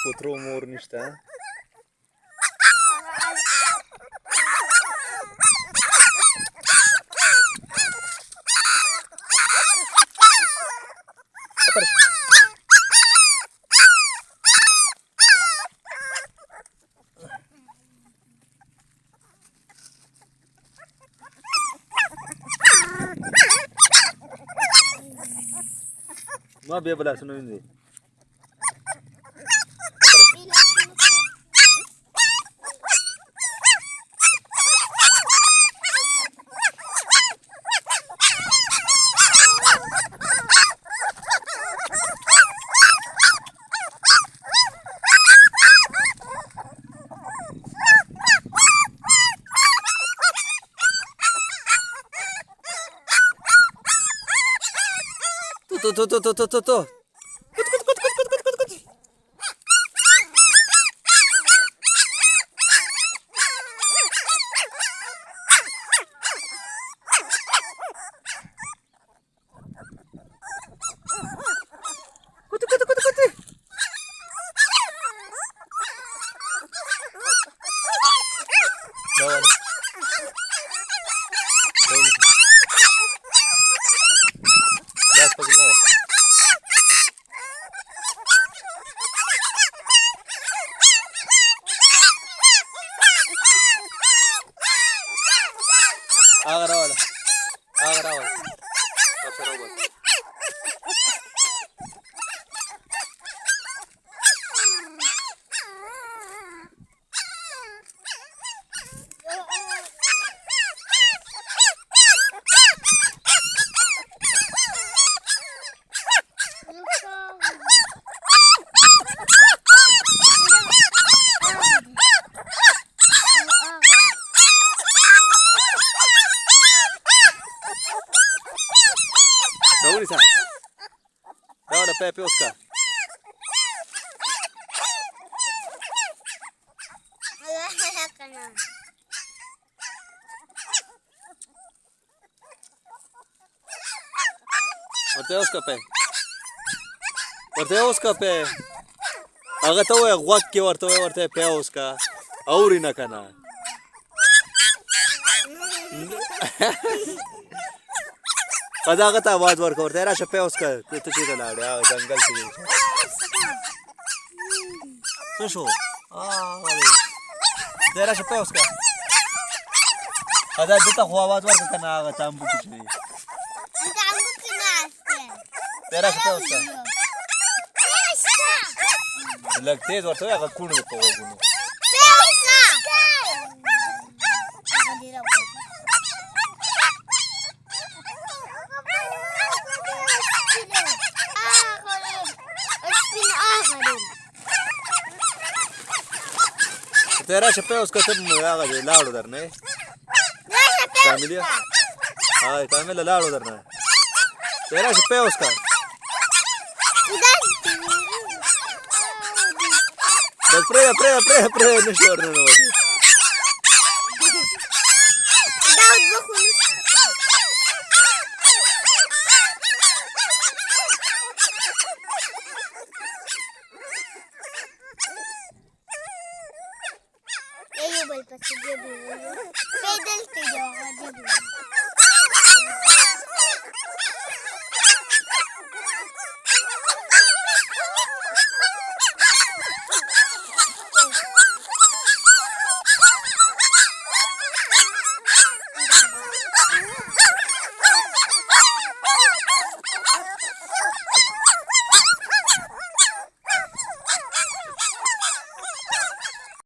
कुत्रो मोर निष्ठा ما بيبلع شنو ينزل تو اغرا ولا Raulisa, ahora Pepe Oscar. ورته Oscar pe. هغه ته وای غوږ کې ورته په Oscar اوري نه کنه. قداغت आवाज ورکورته راشه په Oscar ته چیرې لاړې ځنګل کې څه شو راشه په Oscar دا دته خو आवाज ورکړه نه هغه تامبو کې شي راشه په Oscar لږ تیز ورته هغه کونه په وګونو तेरा छप्पे उसका सब आगा जे लाड़ उधर नहीं कामिलिया हाँ कामिल लाड़ उधर ना तेरा छप्पे उसका बस प्रे निश्चर नहीं होती पैदल